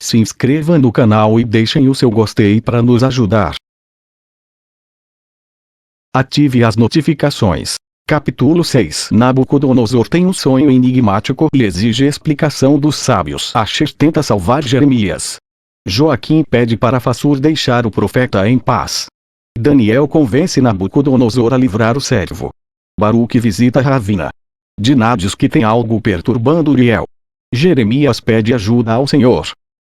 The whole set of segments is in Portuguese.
Se inscreva no canal e deixem o seu gostei para nos ajudar. Ative as notificações. Capítulo 6. Nabucodonosor tem um sonho enigmático e exige explicação dos sábios. Asher tenta salvar Jeremias. Joaquim pede para Fassur deixar o profeta em paz. Daniel convence Nabucodonosor a livrar o servo. Baruque visita Ravina. Diná diz que tem algo perturbando Uriel. Jeremias pede ajuda ao Senhor.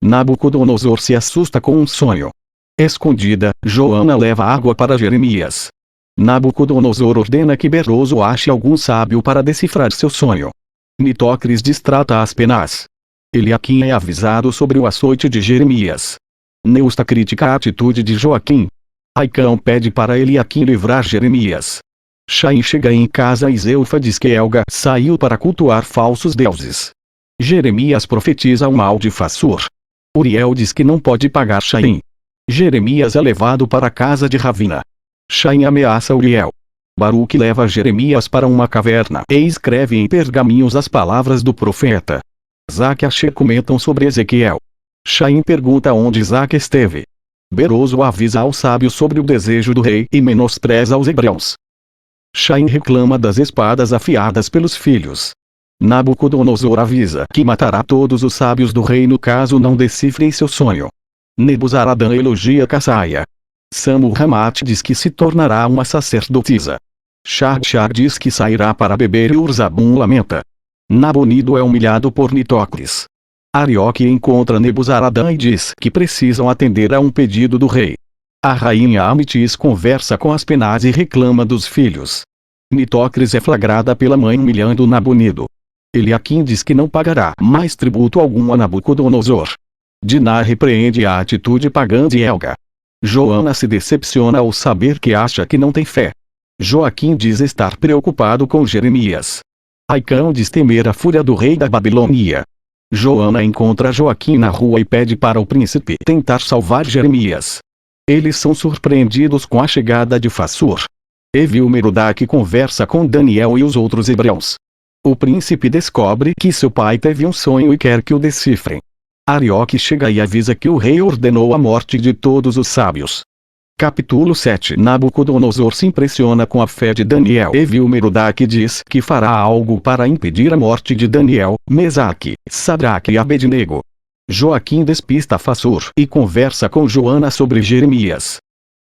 Nabucodonosor se assusta com um sonho. Escondida, Joana leva água para Jeremias. Nabucodonosor ordena que Beroso ache algum sábio para decifrar seu sonho. Nitócris distrata Aspenaz. Eliaquim é avisado sobre o açoite de Jeremias. Neusta critica a atitude de Joaquim. Aicão pede para Eliaquim livrar Jeremias. Shaim chega em casa e Zeufa diz que Helga saiu para cultuar falsos deuses. Jeremias profetiza o mal de Fassur. Uriel diz que não pode pagar Shaim. Jeremias é levado para a casa de Ravina. Shaim ameaça Uriel. Baruque leva Jeremias para uma caverna e escreve em pergaminhos as palavras do profeta. Isaac e Asher comentam sobre Ezequiel. Shaim pergunta onde Isaac esteve. Beroso avisa ao sábio sobre o desejo do rei e menospreza os hebreus. Shaim reclama das espadas afiadas pelos filhos. Nabucodonosor avisa que matará todos os sábios do reino caso não decifrem seu sonho. Nebuzaradã elogia Cassaia. Sammu-Ramate diz que se tornará uma sacerdotisa. Shag diz que sairá para beber e Urzabum lamenta. Nabonido é humilhado por Nitócris. Arioque encontra Nebuzaradã e diz que precisam atender a um pedido do rei. A rainha Amitis conversa com Aspenaz e reclama dos filhos. Nitócris é flagrada pela mãe humilhando Nabonido. Eliaquim diz que não pagará mais tributo algum a Nabucodonosor. Diná repreende a atitude pagã de Helga. Joana se decepciona ao saber que acha que não tem fé. Joaquim diz estar preocupado com Jeremias. Aicão diz temer a fúria do rei da Babilônia. Joana encontra Joaquim na rua e pede para o príncipe tentar salvar Jeremias. Eles são surpreendidos com a chegada de Fassur. Evil-Merodach conversa com Daniel e os outros hebreus. O príncipe descobre que seu pai teve um sonho e quer que o decifrem. Arioque chega e avisa que o rei ordenou a morte de todos os sábios. Capítulo 7. Nabucodonosor se impressiona com a fé de Daniel. Evil-Merodach diz que fará algo para impedir a morte de Daniel, Mesaque, Sadraque e Abednego. Joaquim despista Fassur e conversa com Joana sobre Jeremias.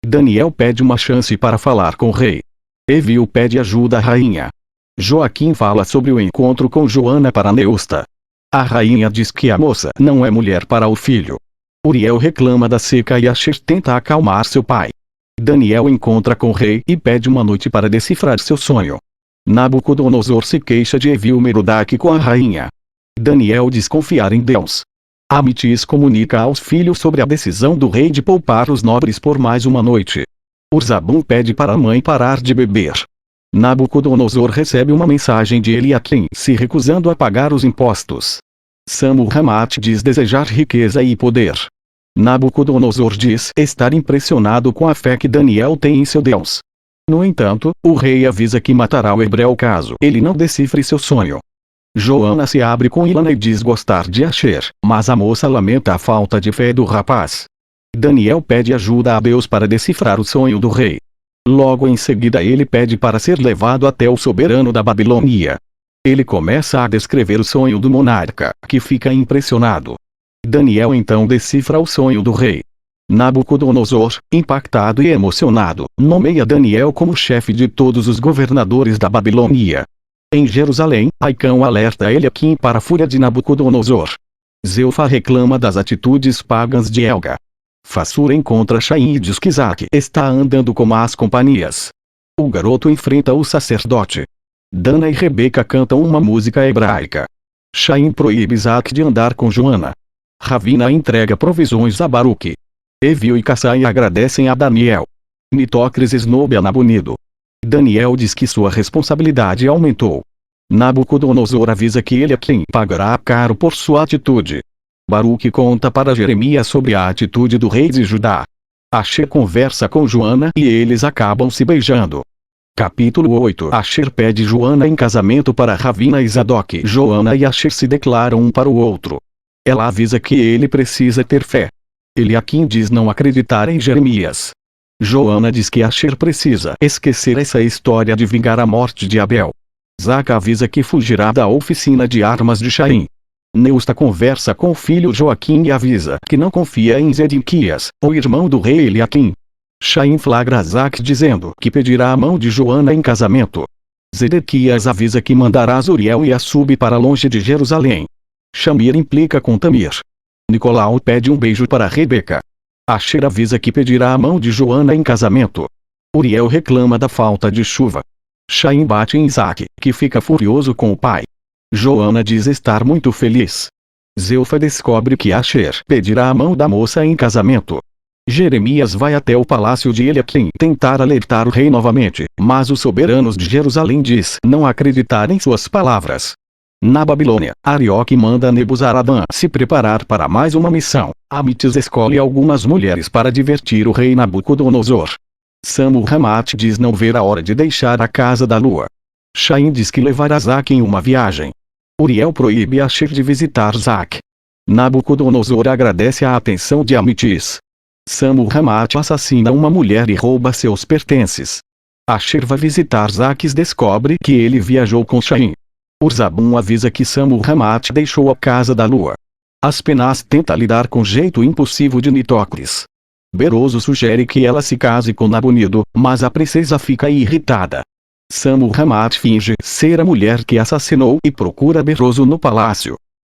Daniel pede uma chance para falar com o rei. Evil pede ajuda à rainha. Joaquim fala sobre o encontro com Joana para Neusta. A rainha diz que a moça não é mulher para o filho. Uriel reclama da seca e Asher tenta acalmar seu pai. Daniel encontra com o rei e pede uma noite para decifrar seu sonho. Nabucodonosor se queixa de Evil-Merodach com a rainha. Daniel diz confiar em Deus. Amitis comunica aos filhos sobre a decisão do rei de poupar os nobres por mais uma noite. Urzabum pede para a mãe parar de beber. Nabucodonosor recebe uma mensagem de Eliaquim se recusando a pagar os impostos. Sammu-Ramate diz desejar riqueza e poder. Nabucodonosor diz estar impressionado com a fé que Daniel tem em seu Deus. No entanto, o rei avisa que matará o hebreu caso ele não decifre seu sonho. Joana se abre com Ilana e diz gostar de Asher, mas a moça lamenta a falta de fé do rapaz. Daniel pede ajuda a Deus para decifrar o sonho do rei. Logo em seguida ele pede para ser levado até o soberano da Babilônia. Ele começa a descrever o sonho do monarca, que fica impressionado. Daniel então decifra o sonho do rei. Nabucodonosor, impactado e emocionado, nomeia Daniel como chefe de todos os governadores da Babilônia. Em Jerusalém, Aicão alerta Eliaquim para a fúria de Nabucodonosor. Zeufa reclama das atitudes pagãs de Helga. Fassur encontra Shaim e diz que Isaac está andando com más companhias. O garoto enfrenta o sacerdote. Dana e Rebeca cantam uma música hebraica. Shaim proíbe Isaac de andar com Joana. Ravina entrega provisões a Baruque. Evil e Cassaia agradecem a Daniel. Nitócris esnobe a Nabonido. Daniel diz que sua responsabilidade aumentou. Nabucodonosor avisa que Eliaquim pagará caro por sua atitude. Baruque conta para Jeremias sobre a atitude do rei de Judá. Asher conversa com Joana e eles acabam se beijando. Capítulo 8. Asher pede Joana em casamento para Ravina e Zadok. Joana e Asher se declaram um para o outro. Ela avisa que ele precisa ter fé. Eliakim diz não acreditar em Jeremias. Joana diz que Asher precisa esquecer essa história de vingar a morte de Abel. Zaca avisa que fugirá da oficina de armas de Shaim. Neusta conversa com o filho Joaquim e avisa que não confia em Zedequias, o irmão do rei Eliakim. Shaim flagra Zac dizendo que pedirá a mão de Joana em casamento. Zedequias avisa que mandará Zuriel e Assub para longe de Jerusalém. Shamir implica com Tamir. Nicolau pede um beijo para Rebeca. Asher avisa que pedirá a mão de Joana em casamento. Uriel reclama da falta de chuva. Shaim bate em Isaac, que fica furioso com o pai. Joana diz estar muito feliz. Zelfa descobre que Asher pedirá a mão da moça em casamento. Jeremias vai até o palácio de Eliakim tentar alertar o rei novamente, mas os soberanos de Jerusalém diz não acreditar em suas palavras. Na Babilônia, Arioque manda Nebuzaradã se preparar para mais uma missão. Amitis escolhe algumas mulheres para divertir o rei Nabucodonosor. Samu-Ramate diz não ver a hora de deixar a casa da lua. Shaim diz que levará Zac em uma viagem. Uriel proíbe Asher de visitar Zac. Nabucodonosor agradece a atenção de Amitis. Samu-Ramate assassina uma mulher e rouba seus pertences. Asher vai visitar Zac e descobre que ele viajou com Shaim. Urzabum avisa que Samu-Ramate deixou a casa da lua. Aspenaz tenta lidar com o jeito impulsivo de Nitocris. Beroso sugere que ela se case com Nabonido, mas a princesa fica irritada. Samu-Ramate finge ser a mulher que assassinou e procura Beroso no palácio.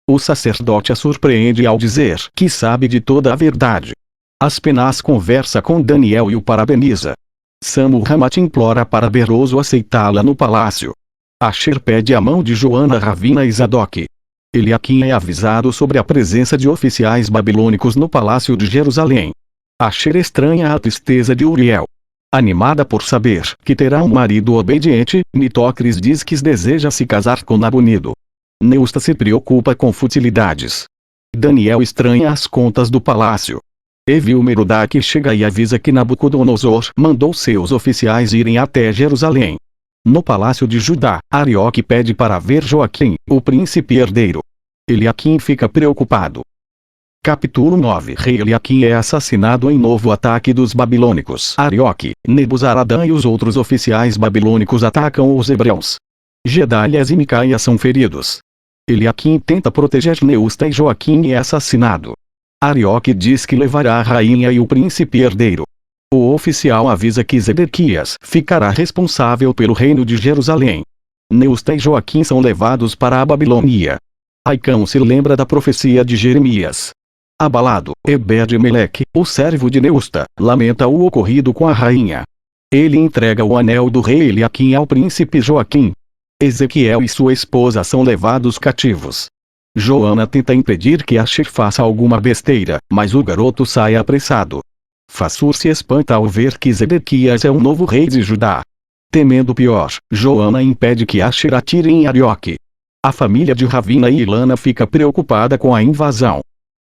O sacerdote a surpreende ao dizer que sabe de toda a verdade. Aspenaz conversa com Daniel e o parabeniza. Samu-Ramate implora para Beroso aceitá-la no palácio. Asher pede a mão de Joana, Ravina e Zadok. Eliakim é avisado sobre a presença de oficiais babilônicos no palácio de Jerusalém. Asher estranha a tristeza de Uriel. Animada por saber que terá um marido obediente, Nitocris diz que deseja se casar com Nabonido. Neusta se preocupa com futilidades. Daniel estranha as contas do palácio. Evil-Merodach chega e avisa que Nabucodonosor mandou seus oficiais irem até Jerusalém. No palácio de Judá, Arioque pede para ver Joaquim, o príncipe herdeiro. Eliakim fica preocupado. Capítulo 9. Rei Eliakim é assassinado em novo ataque dos babilônicos. Arioque, Nebuzaradã e os outros oficiais babilônicos atacam os hebreus. Gedalias e Micaia são feridos. Eliakim tenta proteger Neusta e Joaquim é assassinado. Arioque diz que levará a rainha e o príncipe herdeiro. O oficial avisa que Zedequias ficará responsável pelo reino de Jerusalém. Neusta e Joaquim são levados para a Babilônia. Aicão se lembra da profecia de Jeremias. Abalado, Ebed-Meleque, o servo de Neusta, lamenta o ocorrido com a rainha. Ele entrega o anel do rei Eliakim ao príncipe Joaquim. Ezequiel e sua esposa são levados cativos. Joana tenta impedir que Asher faça alguma besteira, mas o garoto sai apressado. Fassur se espanta ao ver que Zedequias é o novo rei de Judá. Temendo o pior, Joana impede que Asher atire em Arioque. A família de Ravina e Ilana fica preocupada com a invasão.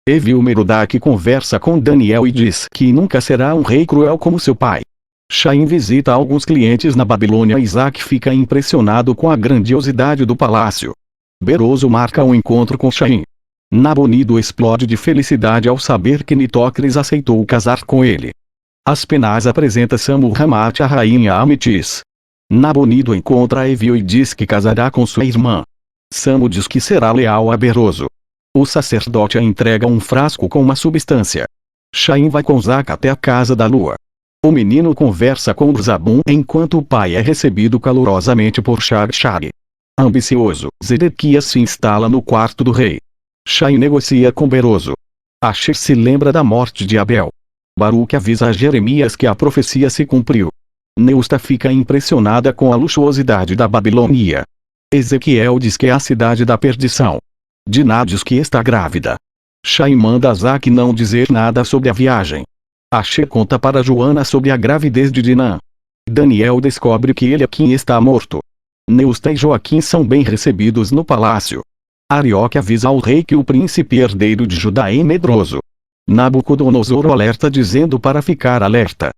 Evil-Merodach conversa com Daniel e diz que nunca será um rei cruel como seu pai. Shaim visita alguns clientes na Babilônia e Isaac fica impressionado com a grandiosidade do palácio. Beroso marca um encontro com Shaim. Nabonido explode de felicidade ao saber que Nitocris aceitou casar com ele. Aspenaz apresenta Samu-Ramate à rainha Amitis. Nabonido encontra Evil e diz que casará com sua irmã. Samu diz que será leal a Beroso. O sacerdote a entrega um frasco com uma substância. Shaim vai com Zac até a casa da lua. O menino conversa com Urzabum enquanto o pai é recebido calorosamente por Shag-Shag. Ambicioso, Zedequias se instala no quarto do rei. Shaim negocia com Beroso. Asher se lembra da morte de Abel. Baruque avisa a Jeremias que a profecia se cumpriu. Neusta fica impressionada com a luxuosidade da Babilônia. Ezequiel diz que é a cidade da perdição. Diná diz que está grávida. Shaim manda Zac não dizer nada sobre a viagem. Asher conta para Joana sobre a gravidez de Diná. Daniel descobre que Eliakim está morto. Neusta e Joaquim são bem recebidos no palácio. Arioque avisa ao rei que o príncipe herdeiro de Judá é medroso. Nabucodonosor o alerta dizendo para ficar alerta.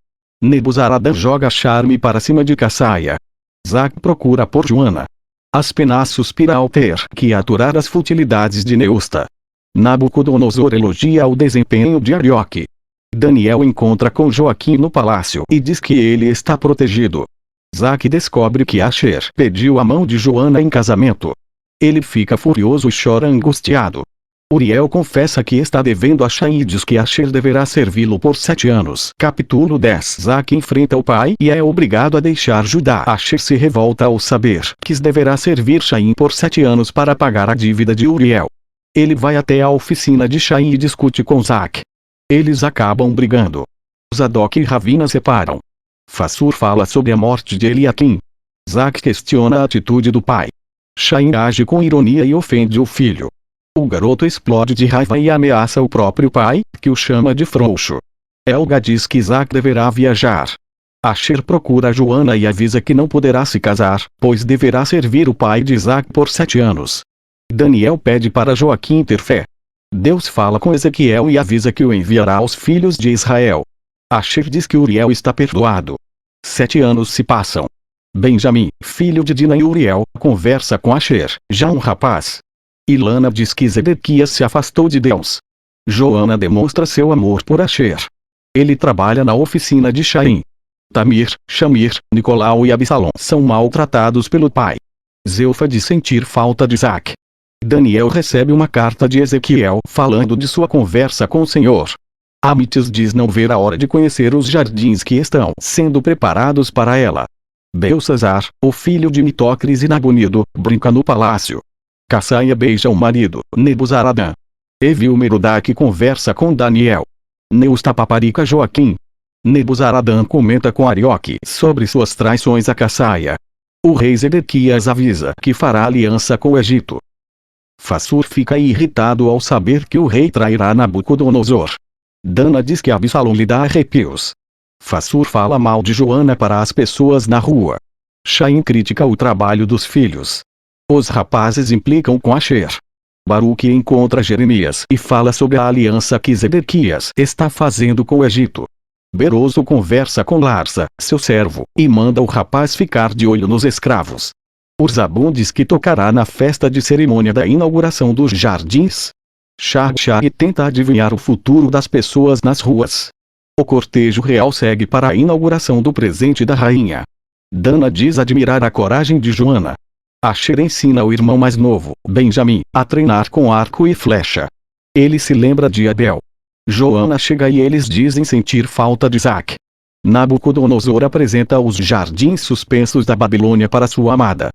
Nebuzaradã joga charme para cima de Cassaia. Zac procura por Joana. Aspenaz suspira ao ter que aturar as futilidades de Neusta. Nabucodonosor elogia o desempenho de Arioque. Daniel encontra com Joaquim no palácio e diz que ele está protegido. Zaque descobre que Asher pediu a mão de Joana em casamento. Ele fica furioso e chora angustiado. Uriel confessa que está devendo a Shai e diz que Asher deverá servi-lo por 7 anos. Capítulo 10. Zaque enfrenta o pai e é obrigado a deixar Judá. Asher se revolta ao saber que deverá servir Shai por 7 anos para pagar a dívida de Uriel. Ele vai até a oficina de Shai e discute com Zaque. Eles acabam brigando. Zadok e Ravina separam. Fassur fala sobre a morte de Eliaquim. Zaque questiona a atitude do pai. Shai age com ironia e ofende o filho. O garoto explode de raiva e ameaça o próprio pai, que o chama de frouxo. Helga diz que Zaque deverá viajar. Asher procura Joana e avisa que não poderá se casar, pois deverá servir o pai de Zaque por 7 anos. Daniel pede para Joaquim ter fé. Deus fala com Ezequiel e avisa que o enviará aos filhos de Israel. Asher diz que Uriel está perdoado. 7 anos se passam. Benjamim, filho de Dina e Uriel, conversa com Asher, já um rapaz. Ilana diz que Zedequias se afastou de Deus. Joana demonstra seu amor por Asher. Ele trabalha na oficina de Shaim. Tamir, Shamir, Nicolau e Absalom são maltratados pelo pai. Zelfa diz sentir falta de Zaque. Daniel recebe uma carta de Ezequiel falando de sua conversa com o Senhor. Amites diz não ver a hora de conhecer os jardins que estão sendo preparados para ela. Belsazar, o filho de Mitocris e Nabonido, brinca no palácio. Cassaia beija o marido, Nebuzaradã. Evil-Merodach conversa com Daniel. Neusta paparica Joaquim. Nebuzaradã comenta com Arioque sobre suas traições a Cassaia. O rei Zedequias avisa que fará aliança com o Egito. Fassur fica irritado ao saber que o rei trairá Nabucodonosor. Dana diz que Absalom lhe dá arrepios. Fassur fala mal de Joana para as pessoas na rua. Shaim critica o trabalho dos filhos. Os rapazes implicam com Asher. Baruque encontra Jeremias e fala sobre a aliança que Zedequias está fazendo com o Egito. Beroso conversa com Larsa, seu servo, e manda o rapaz ficar de olho nos escravos. Urzabun diz que tocará na festa de cerimônia da inauguração dos jardins. Shag tenta adivinhar o futuro das pessoas nas ruas. O cortejo real segue para a inauguração do presente da rainha. Dana diz admirar a coragem de Joana. Asher ensina o irmão mais novo, Benjamim, a treinar com arco e flecha. Ele se lembra de Abel. Joana chega e eles dizem sentir falta de Zaque. Nabucodonosor apresenta os jardins suspensos da Babilônia para sua amada.